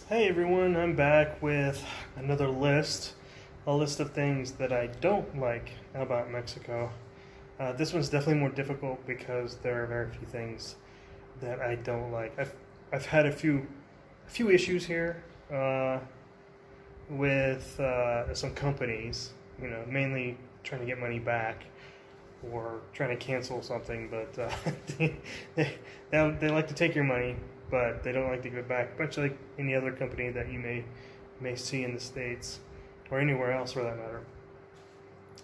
Hey everyone, I'm back with another list, a list of things that I don't like about Mexico. This one's definitely more difficult because there are very few things that I don't like. I've had a few issues here with some companies, mainly trying to get money back or trying to cancel something, but they, they, they like to take your money, but they don't like to give it back, much like any other company that you may see in the States or anywhere else for that matter.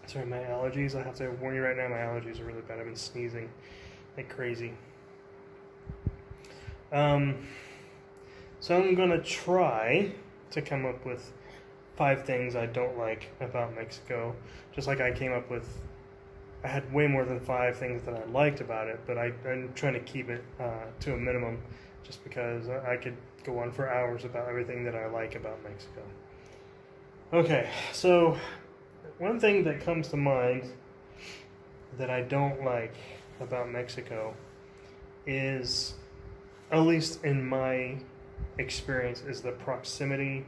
Sorry, my allergies, I have to warn you right now, my allergies are really bad. I've been sneezing like crazy. Um, so I'm going to try to come up with 5 things I don't like about Mexico, just like I had way more than 5 things that I liked about it, but I'm trying to keep it to a minimum just because I could go on for hours about everything that I like about Mexico. Okay, so one thing that comes to mind that I don't like about Mexico is, at least in my experience, is the proximity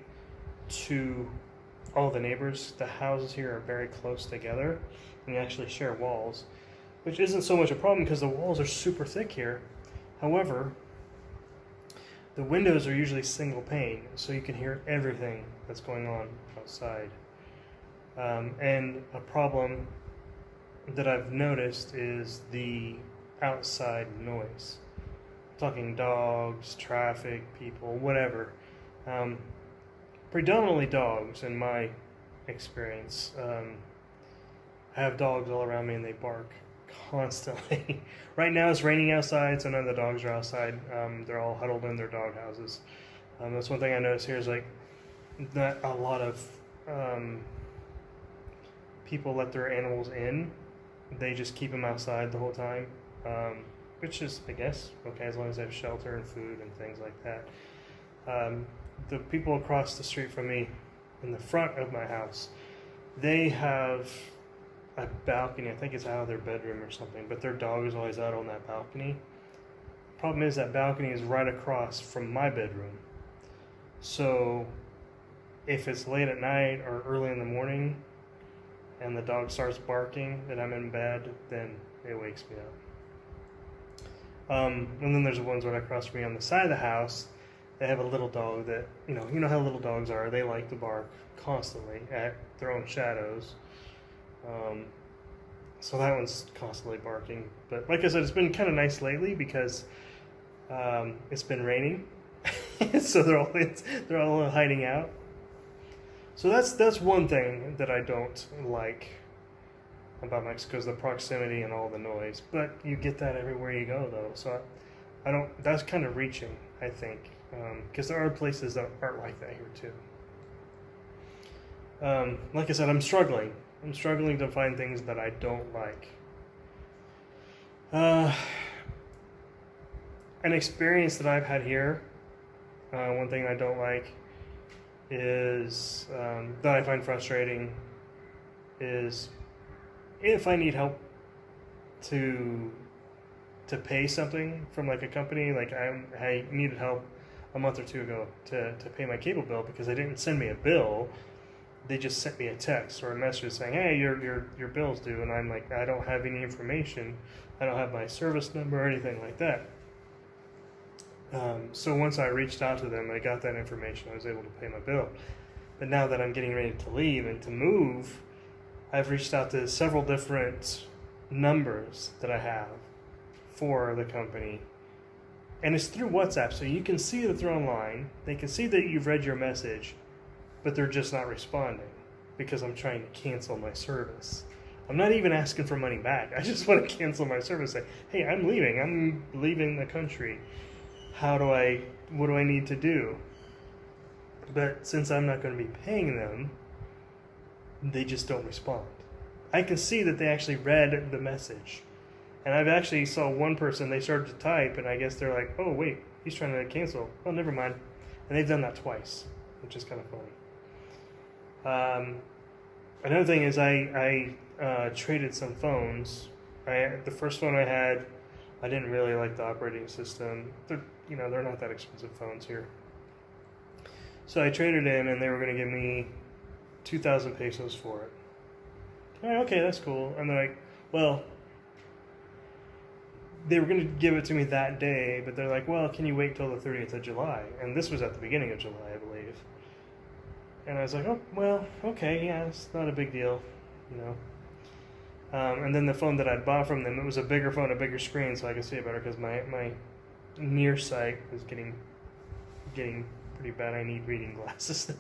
to all the neighbors. The houses here are very close together and you actually share walls, which isn't so much a problem because the walls are super thick here. However, the windows are usually single pane, so you can hear everything that's going on outside. And a problem that I've noticed is the outside noise. I'm talking dogs, traffic, people, whatever. Um, Predominantly dogs, in my experience. I have dogs all around me and they bark constantly. Right now it's raining outside, so none of the dogs are outside. They're all huddled in their dog houses. That's one thing I notice here is like not a lot of people let their animals in. They just keep them outside the whole time, which is, I guess, okay as long as they have shelter and food and things like that. The people across the street from me in the front of my house, they have a balcony. I think it's out of their bedroom or something, but their dog is always out on that balcony. Problem is that balcony is right across from my bedroom. So if it's late at night or early in the morning and the dog starts barking and I'm in bed, then it wakes me up. And then there's the ones right across from me on the side of the house. They have a little dog that, you know how little dogs are. They like to bark constantly at their own shadows. So that one's constantly barking. But like I said, it's been kind of nice lately because it's been raining, so they're all hiding out. So that's one thing that I don't like about Mexico is the proximity and all the noise. But you get that everywhere you go, though. So I don't. That's kind of reaching, I think, because there are places that aren't like that here too. Like I said, I'm struggling. I'm struggling to find things that I don't like. An experience that I've had here, one thing I don't like is, that I find frustrating, is if I need help to pay something from like a company, like I needed help a month or two ago to pay my cable bill because they didn't send me a bill. They just sent me a text or a message saying, "Hey, your bill's due," and I'm like, I don't have any information. I don't have my service number or anything like that. So once I reached out to them, I got that information. I was able to pay my bill. But now that I'm getting ready to leave and to move, I've reached out to several different numbers that I have for the company. And it's through WhatsApp, so you can see that they're online. They can see that you've read your message, but they're just not responding because I'm trying to cancel my service. I'm not even asking for money back. I just want to cancel my service. Say, hey, I'm leaving. I'm leaving the country. What do I need to do? But since I'm not going to be paying them, they just don't respond. I can see that they actually read the message. And I've actually saw one person, they started to type, and I guess they're like, oh, wait, he's trying to cancel. Oh, never mind. And they've done that twice, which is kind of funny. Another thing is I traded some phones. The first phone I had, I didn't really like the operating system. They're not that expensive phones here. So I traded in, and they were going to give me 2,000 pesos for it. I'm like, okay, that's cool. And they're like, well, they were going to give it to me that day, but they're like, well, can you wait till the 30th of July? And this was at the beginning of July, I believe. And I was like, oh, well, okay, yeah, it's not a big deal, you know. And then the phone that I bought from them, it was a bigger phone, a bigger screen, so I could see it better because my near sight was getting pretty bad. I need reading glasses.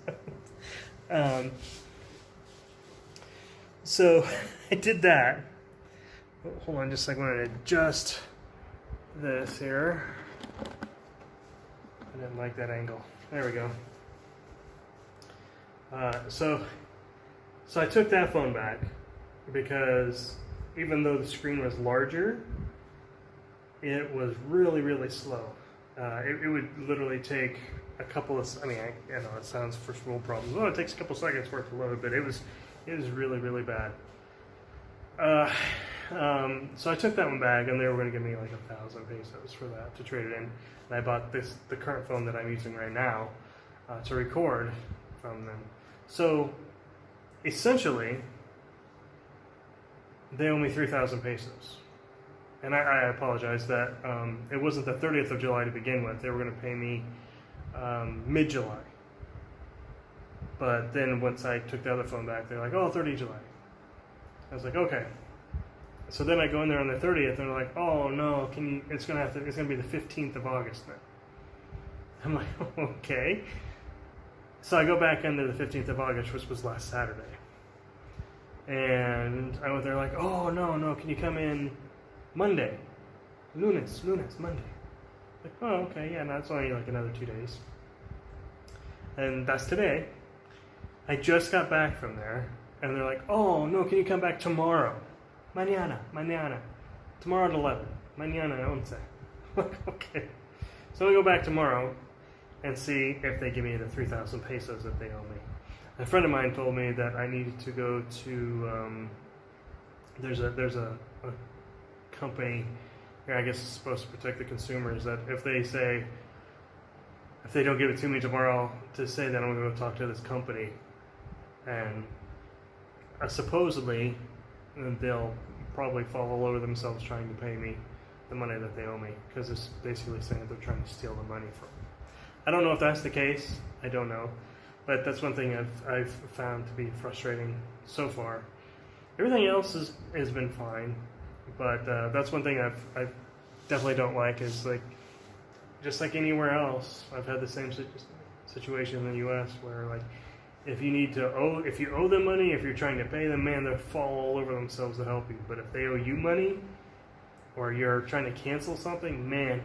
So I did that. Oh, hold on just a second. I'm going to adjust this here. I didn't like that angle. There we go. So I took that phone back because even though the screen was larger, it was really, really slow. It would literally take a couple of, I know it sounds first world problems. Well, it takes a couple seconds for it to load, but it was really, really bad. So I took that one back, and they were going to give me like 1,000 pesos for that to trade it in. And I bought the current phone that I'm using right now to record from them. So essentially, they owe me 3,000 pesos. And I apologize that it wasn't the 30th of July to begin with. They were going to pay me mid-July. But then once I took the other phone back, they're like, oh, 30 July. I was like, okay. So then I go in there on the 30th, and they're like, oh no, it's gonna be the 15th of August now. I'm like, okay. So I go back into the 15th of August, which was last Saturday. And I went there like, oh no, can you come in Monday? Lunes, Monday. Like, oh, okay, yeah, no, it's only like another 2 days. And that's today. I just got back from there, and they're like, oh no, can you come back tomorrow? Mañana. Tomorrow at 11. Mañana 11. Like, okay. So I go back tomorrow and see if they give me the 3,000 pesos that they owe me. A friend of mine told me that I needed to go to, there's a company here, I guess it's supposed to protect the consumers, that if they don't give it to me tomorrow, to say that I'm going to go talk to this company, and supposedly they'll probably fall all over themselves trying to pay me the money that they owe me, because it's basically saying that they're trying to steal the money from me. I don't know if that's the case. I don't know. But that's one thing I've found to be frustrating so far. Everything else has been fine, but that's one thing I definitely don't like, is like, just like anywhere else, I've had the same situation in the U.S. where, like, if you owe them money, if you're trying to pay them, man, they'll fall all over themselves to help you. But if they owe you money, or you're trying to cancel something, man,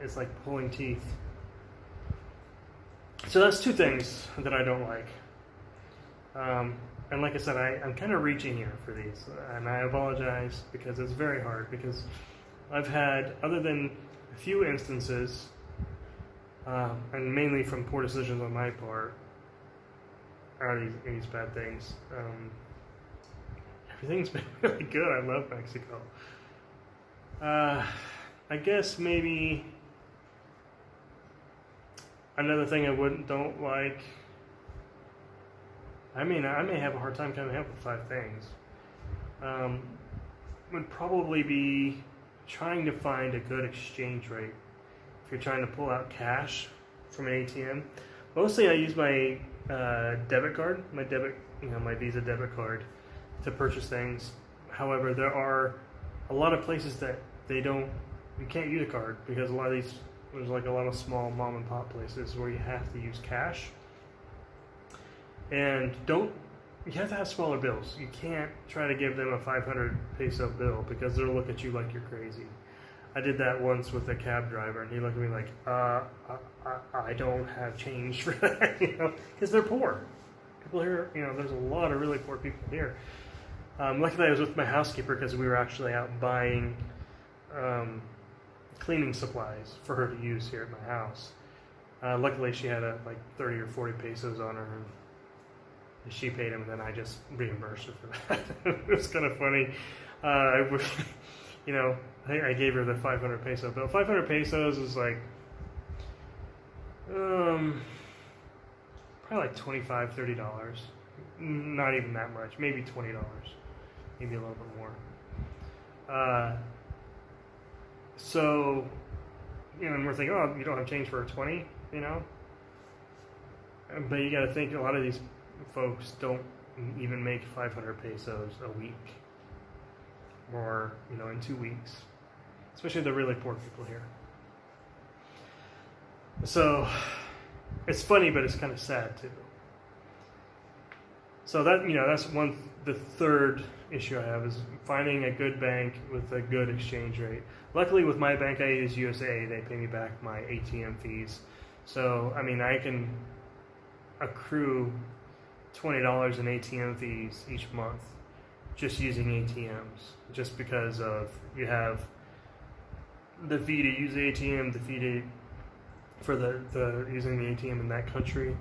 it's like pulling teeth. So that's two things that I don't like. And like I said, I'm kind of reaching here for these, and I apologize because it's very hard, because I've had, other than a few instances, and mainly from poor decisions on my part, are these bad things. Everything's been really good. I love Mexico. I guess maybe another thing I don't like, I may have a hard time coming up with 5 things, would probably be trying to find a good exchange rate if you're trying to pull out cash from an ATM. Mostly I use my debit card, my Visa debit card, to purchase things. However, there are a lot of places that you can't use a card, because there's like a lot of small mom and pop places where you have to use cash. And you have to have smaller bills. You can't try to give them a 500 peso bill, because they'll look at you like you're crazy. I did that once with a cab driver, and he looked at me like, I don't have change for that, because they're poor. People here, there's a lot of really poor people here. Luckily I was with my housekeeper, because we were actually out buying cleaning supplies for her to use here at my house. Luckily she had like 30 or 40 pesos on her, and she paid him, and then I just reimbursed her for that. It was kind of funny. I gave her the 500 peso bill. 500 pesos is like, probably like $25, $30. Not even that much, maybe $20, maybe a little bit more. So, and we're thinking, oh, you don't have change for a 20, But you got to think a lot of these folks don't even make 500 pesos a week, or in 2 weeks, especially the really poor people here. So it's funny, but it's kind of sad too. So that's the third issue I have is finding a good bank with a good exchange rate. Luckily, with my bank, I use USA. They pay me back my ATM fees. So, I can accrue $20 in ATM fees each month just using ATMs, just because of you have the fee to use the ATM, the fee for the using the ATM in that country.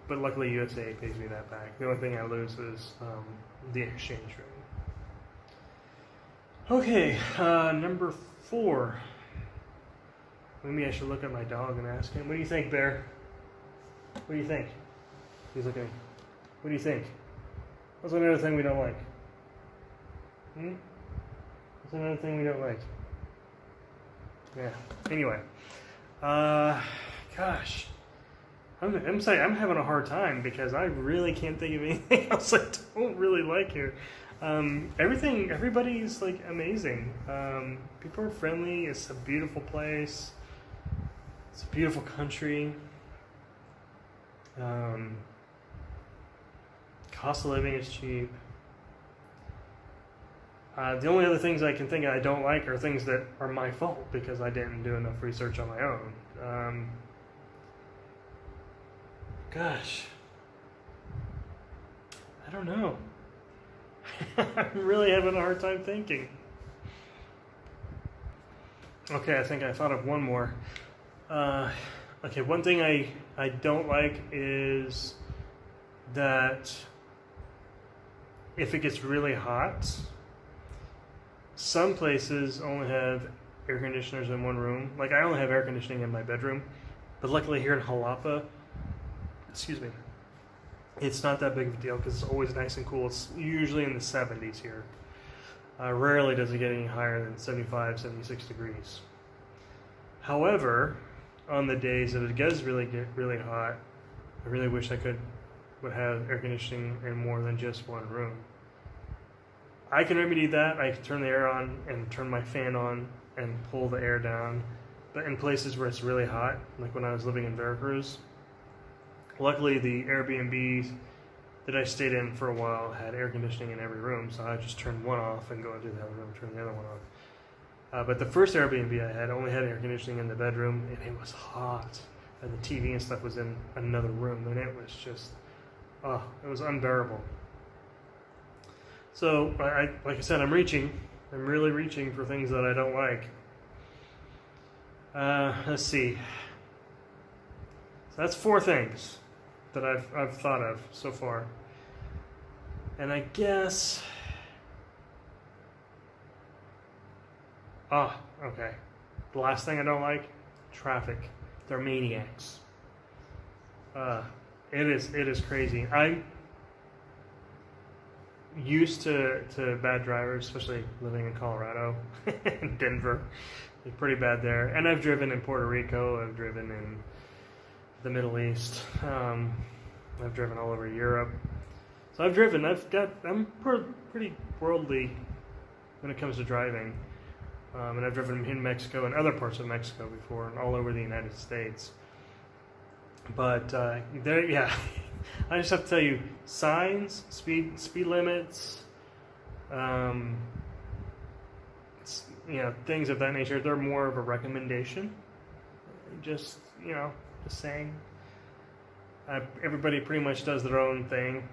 But luckily, USA pays me that back. The only thing I lose is the exchange rate. Okay, number 4. Maybe I should look at my dog and ask him. What do you think, Bear? What do you think? He's looking at me. What do you think? What's another thing we don't like? What's another thing we don't like? Yeah. Anyway. Gosh. I'm sorry, I'm having a hard time because I really can't think of anything else I don't really like here. Everybody's like amazing. People are friendly. It's a beautiful place. It's a beautiful country. Cost of living is cheap. The only other things I can think I don't like are things that are my fault because I didn't do enough research on my own. Gosh, I don't know. I'm really having a hard time thinking. Okay, I think I thought of one more. Okay, one thing I don't like is that if it gets really hot, some places only have air conditioners in one room. Like, I only have air conditioning in my bedroom, but luckily here in Jalapa, it's not that big of a deal because it's always nice and cool. It's usually in the 70s here. Rarely does it get any higher than 75, 76 degrees. However, on the days that it does really get really hot, I really wish I would have air conditioning in more than just one room. I can remedy that. I can turn the air on and turn my fan on and pull the air down. But in places where it's really hot, like when I was living in Veracruz, luckily the Airbnb that I stayed in for a while had air conditioning in every room, so I just turned one off and go into the other room, turn the other one off. But the first Airbnb I had only had air conditioning in the bedroom, and it was hot. And the TV and stuff was in another room, and it was just, it was unbearable. So, like I said, I'm really reaching for things that I don't like. Let's see. So that's 4 things that I've thought of so far. And I guess... okay. The last thing I don't like, traffic. They're maniacs. It is crazy. I'm used to bad drivers, especially living in Colorado and Denver. It's pretty bad there. And I've driven in Puerto Rico. I've driven in the Middle East. I've driven all over Europe. So I'm pretty worldly when it comes to driving. And I've driven in Mexico and other parts of Mexico before, and all over the United States. But I just have to tell you, signs, speed limits, things of that nature. They're more of a recommendation. Just saying. Everybody pretty much does their own thing.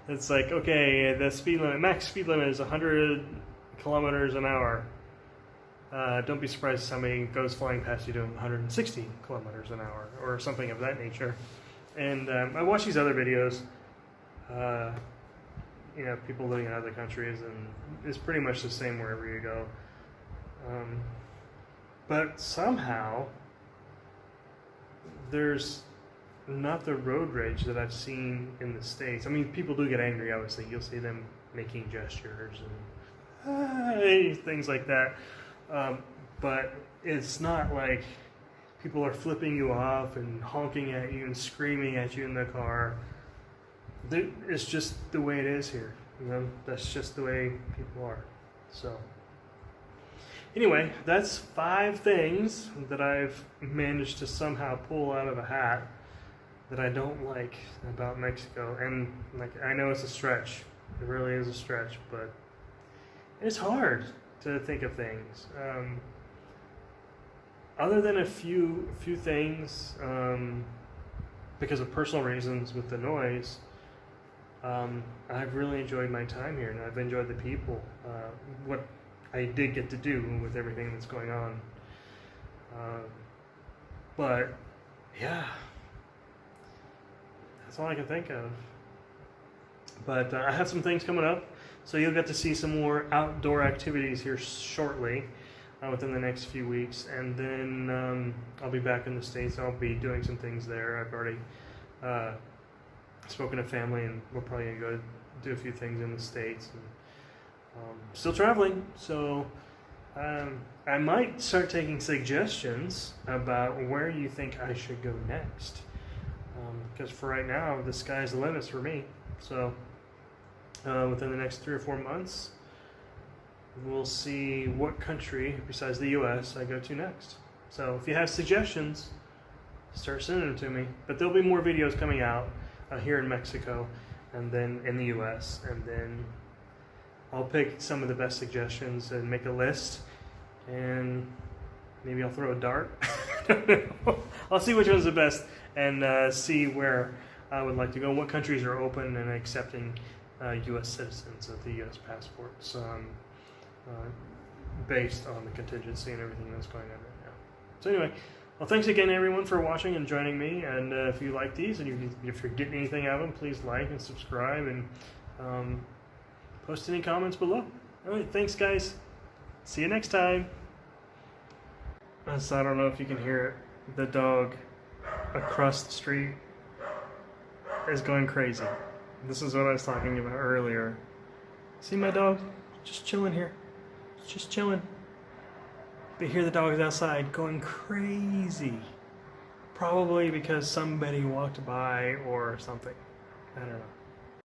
It's like, okay, the max speed limit is 100 kilometers an hour. Don't be surprised if somebody goes flying past you doing 160 kilometers an hour or something of that nature. And I watch these other videos, people living in other countries, and it's pretty much the same wherever you go. But somehow there's not the road rage that I've seen in the States. I mean, people do get angry, obviously. You'll see them making gestures and things like that. But it's not like people are flipping you off and honking at you and screaming at you in the car. It's just the way it is here. You know, that's just the way people are. So, anyway, that's 5 things that I've managed to somehow pull out of a hat that I don't like about Mexico. And like, I know it's a stretch. It really is a stretch, but it's hard to think of things. Other than a few things, because of personal reasons with the noise, I've really enjoyed my time here, and I've enjoyed the people. What I did get to do with everything that's going on. But yeah, that's all I can think of. But I have some things coming up, so you'll get to see some more outdoor activities here shortly, within the next few weeks. And then I'll be back in the States. I'll be doing some things there. I've already spoken to family, and we're probably going to go do a few things in the States. And, still traveling, so I might start taking suggestions about where you think I should go next. Because for right now, the sky's the limit for me. So within the next 3 or 4 months, we'll see what country besides the U.S. I go to next. So if you have suggestions, start sending them to me. But there'll be more videos coming out here in Mexico, and then in the U.S. And then I'll pick some of the best suggestions and make a list, and maybe I'll throw a dart. I'll see which one's the best, and see where I would like to go, what countries are open and accepting U.S. citizens of the U.S. passports, based on the contingency and everything that's going on right now. So anyway, well, thanks again, everyone, for watching and joining me. And if you like these, and if you're getting anything out of them, please like and subscribe, and post any comments below. All right, thanks, guys. See you next time. So I don't know if you can hear it. The dog across the street is going crazy. This is what I was talking about earlier. See my dog? Just chilling here. Just chilling. But here the dog is outside going crazy. Probably because somebody walked by or something. I don't know.